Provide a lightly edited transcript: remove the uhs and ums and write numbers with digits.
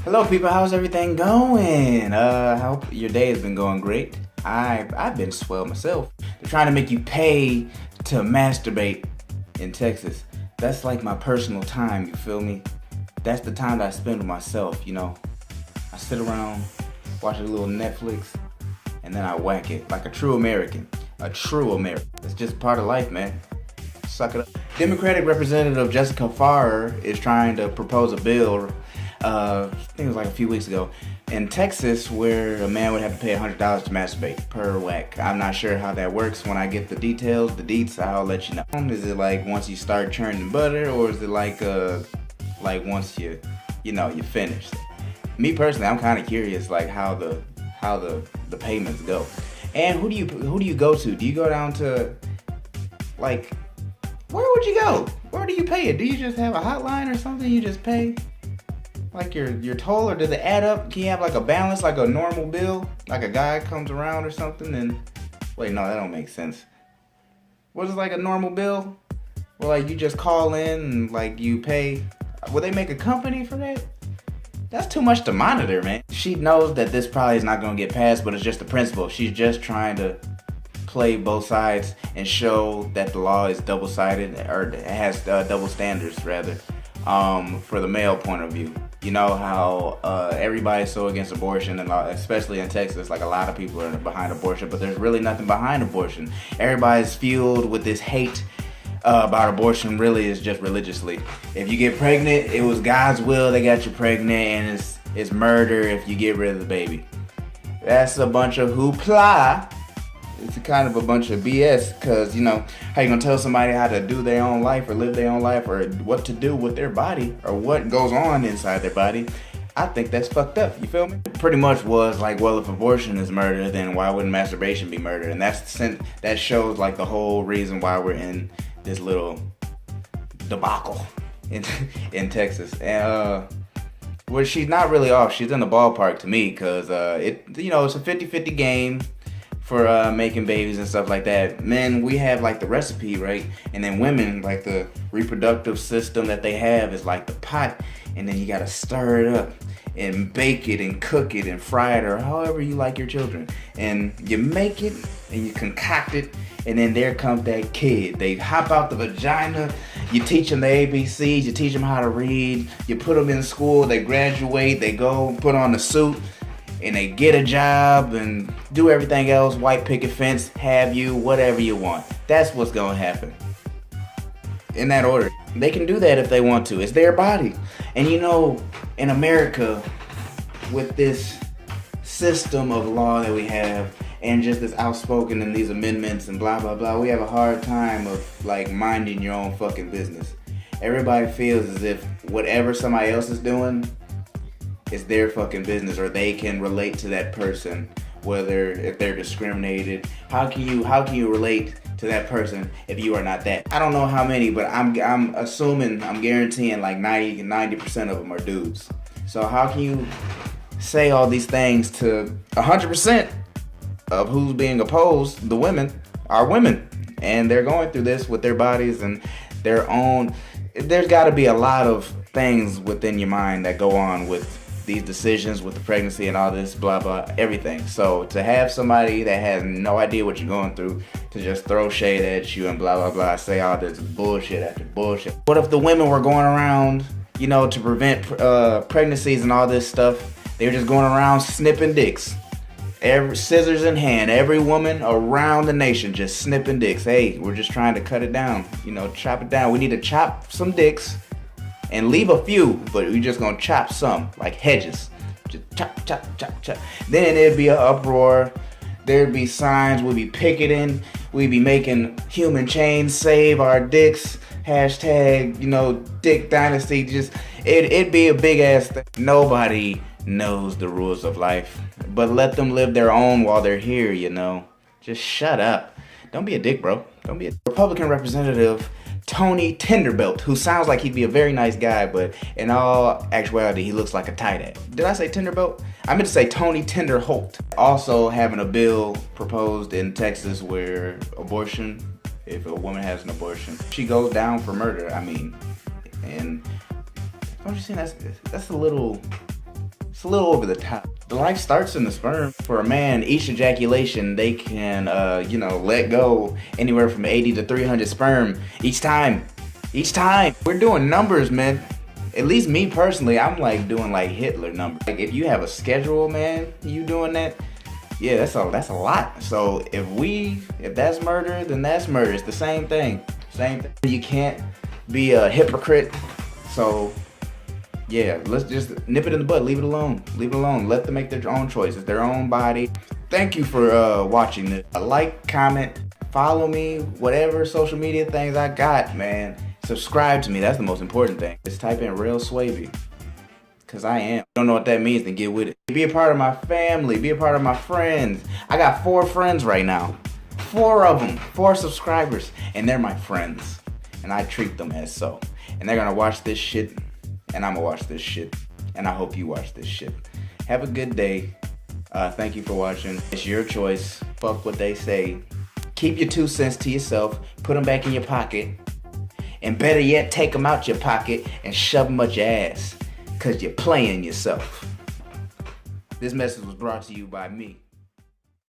Hello people, how's everything going? I hope your day has been going great. I've been swell myself. They're trying to make you pay to masturbate in Texas. That's like my personal time, you feel me? That's the time that I spend with myself, you know. I sit around, watch a little Netflix, and then I whack it like a true American. A true American. It's just part of life, man. Suck it up. Democratic Representative Jessica Farr is trying to propose a bill, I think it was like a few weeks ago, in Texas, where a man would have to pay $100 to masturbate per whack. I'm not sure how that works. When I get the details, the deets, I'll let you know. Is it like once you start churning butter, or is it like once you finish? Me personally, I'm kind of curious, like how the payments go. And who do you go to? Do you go down to, like, where would you go? Where do you pay it? Do you just have a hotline or something you just pay? Like your toll, or does it add up? Can you have like a balance, like a normal bill? Like a guy comes around or something and, wait, no, that don't make sense. What is like a normal bill? Well, like you just call in and like you pay. Will they make a company for that? That's too much to monitor, man. She knows that this probably is not gonna get passed, but it's just the principle. She's just trying to play both sides and show that the law is double-sided, or has double standards rather, for the male point of view. You know how everybody's so against abortion, and especially in Texas, like a lot of people are behind abortion, but there's really nothing behind abortion. Everybody's fueled with this hate about abortion. Really is just religiously. If you get pregnant, it was God's will that got you pregnant, and it's murder if you get rid of the baby. That's a bunch of hoopla. It's kind of a bunch of BS, because, you know, how you gonna tell somebody how to do their own life or live their own life or what to do with their body or what goes on inside their body? I think that's fucked up, you feel me? It pretty much was like, well, if abortion is murder, then why wouldn't masturbation be murder? And that shows like the whole reason why we're in this little debacle in Texas. And well, she's not really off. She's in the ballpark to me, because it's a 50-50 game for making babies and stuff like that. Men, we have like the recipe, right? And then women, like the reproductive system that they have is like the pot, and then you gotta stir it up and bake it and cook it and fry it, or however you like your children. And you make it and you concoct it, and then there comes that kid. They hop out the vagina, you teach them the ABCs, you teach them how to read, you put them in school, they graduate, they go put on the suit, and they get a job and do everything else, white picket fence, have you, whatever you want. That's what's gonna happen. In that order. They can do that if they want to. It's their body. And you know, in America, with this system of law that we have, and just this outspoken and these amendments and blah, blah, blah, we have a hard time of like minding your own fucking business. Everybody feels as if whatever somebody else is doing, it's their fucking business, or they can relate to that person, whether if they're discriminated. How can you relate to that person if you are not that? I don't know how many, but I'm assuming, I'm guaranteeing like 90% of them are dudes. So how can you say all these things to 100% of who's being opposed? The women are women, and they're going through this with their bodies and their own. There's got to be a lot of things within your mind that go on with these decisions, with the pregnancy and all this blah blah everything. So to have somebody that has no idea what you're going through to just throw shade at you and blah blah blah, say all this bullshit after bullshit. What if the women were going around, you know, to prevent pregnancies and all this stuff? They were just going around snipping dicks, every scissors in hand, every woman around the nation just snipping dicks. Hey, we're just trying to cut it down, you know, chop it down. We need to chop some dicks and leave a few, but we're just gonna chop some, like hedges. Just chop, chop, chop, chop. Then there'd be an uproar. There'd be signs. We'd be picketing. We'd be making human chains, save our dicks. Hashtag, you know, Dick Dynasty. Just, it'd be a big ass thing. Nobody knows the rules of life, but let them live their own while they're here, you know. Just shut up. Don't be a dick, bro. Don't be a Republican representative Tony Tinderbelt, who sounds like he'd be a very nice guy, but in all actuality, he looks like a tight end. Did I say Tinderbelt? I meant to say Tony Tinderholt. Also having a bill proposed in Texas where abortion, if a woman has an abortion, she goes down for murder. I mean, and don't you think that's a little It's a little over the top. The life starts in the sperm. For a man, each ejaculation, they can, let go anywhere from 80 to 300 sperm each time. Each time. We're doing numbers, man. At least me personally, I'm like doing like Hitler numbers. Like if you have a schedule, man, you doing that, yeah, that's a lot. So if that's murder, then that's murder. It's the same thing. Same thing. You can't be a hypocrite. So yeah, let's just nip it in the bud. Leave it alone. Leave it alone. Let them make their own choices, their own body. Thank you for watching this. Like, comment, follow me, whatever social media things I got, man. Subscribe to me. That's the most important thing. Just type in Real Swavy. Cause I am. Don't know what that means, then get with it. Be a part of my family. Be a part of my friends. I got 4 friends right now. 4 of them. 4 subscribers. And they're my friends. And I treat them as so. And they're gonna watch this shit. And I'm gonna watch this shit. And I hope you watch this shit. Have a good day. Thank you for watching. It's your choice. Fuck what they say. Keep your 2 cents to yourself. Put them back in your pocket. And better yet, take them out your pocket and shove them up your ass. Cause you're playing yourself. This message was brought to you by me.